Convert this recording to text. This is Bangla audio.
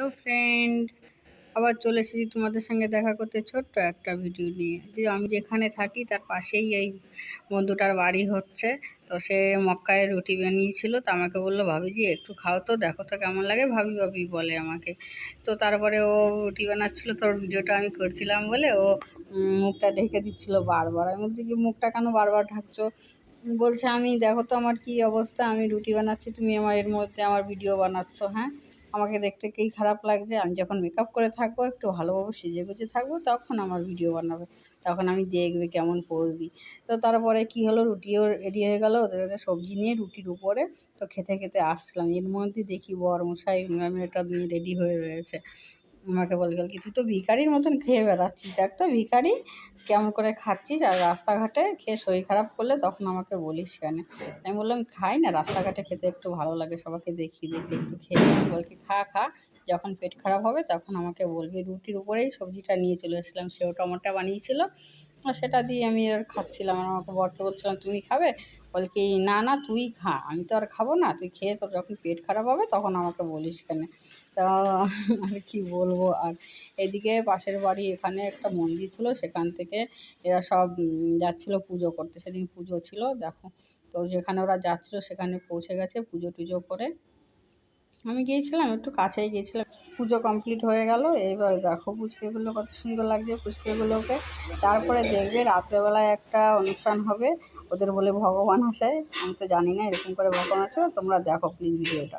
হ্যালো ফ্রেন্ড, আবার চলে এসেছি তোমাদের সঙ্গে দেখা করতে ছোট্ট একটা ভিডিও নিয়ে। যে আমি যেখানে থাকি তার পাশেই এই বন্ধুটার বাড়ি হচ্ছে। তো সে মক্কায় রুটি বানিয়েছিল, তো আমাকে বললো ভাবিজি একটু খাও তো, দেখো তো কেমন লাগে। ভাবি ভাবি বলে আমাকে। তো তারপরে ও রুটি বানাচ্ছিলো, তোর ভিডিওটা আমি করছিলাম বলে ও মুখটা ঢেকে দিচ্ছিলো বারবার। আমি বলছি কি মুখটা কেন বারবার ঢাকছো? বলছে আমি দেখো তো আমার কি অবস্থা, আমি রুটি বানাচ্ছি, তুমি আমার এর মধ্যে আমার ভিডিও বানাচ্ছ। হ্যাঁ, আমাকে দেখতে কি খারাপ লাগছে? আমি যখন মেকআপ করে থাকবো, একটু ভালোভাবে সেজে গুজে থাকবো, তখন আমার ভিডিও বানাবে, তখন আমি দেখবে কেমন পোজ দিই। তো তারপরে কি হলো, রুটিও রেডি হয়ে গেল, ওদের সবজি নিয়ে রুটির উপরে তো খেতে খেতে আসছিলাম। এর মধ্যে দেখি বরমশাই এটা নিয়ে রেডি হয়ে রয়েছে। আমাকে বলে গেল কি তুই তো ভিখারির মতন খেয়ে বেড়াচ্ছিস, দেখ তো ভিখারি কেমন করে খাচ্ছিস, আর রাস্তাঘাটে খেয়ে শরীর খারাপ করলে তখন আমাকে বলিস কেন? আমি বললাম খাই না, রাস্তাঘাটে খেতে একটু ভালো লাগে, সবাইকে দেখি দেখি একটু খেয়ে। বল কি খা খা, যখন পেট খারাপ হবে তখন আমাকে বলবি। রুটির উপরেই সবজিটা নিয়ে চলে এসেছিলাম, সেও টমেটো বানিয়েছিল, আর সেটা দিয়ে আমি আর খাচ্ছিলাম। আর আমাকে বরকে বলছিলাম তুমি খাবে? বলে কি না না তুই খা, আমি তো আর খাবো না, তুই খেয়ে তোর যখন পেট খারাপ হবে তখন আমাকে বলিস কেন। তা আর কি বলবো। আর এদিকে পাশের বাড়ি এখানে একটা মন্দির ছিল, সেখান থেকে এরা সব যাচ্ছিলো পুজো করতে, সেদিন পুজো ছিল দেখো। তো যেখানে ওরা যাচ্ছিলো সেখানে পৌঁছে গেছে পুজো টুজো করে। আমি গিয়েছিলাম, একটু কাছেই গিয়েছিলাম। পুজো কমপ্লিট হয়ে গেল। এইবার দেখো পুচকেগুলো কত সুন্দর লাগছে পুচকেগুলোকে। তারপরে দেখবে রাত্রেবেলায় একটা অনুষ্ঠান হবে, ওদের বলে ভগবান আসে। আমি তো জানি না এরকম করে ভগবান আছে, তোমরা দেখো প্লিজ ভিডিওটা।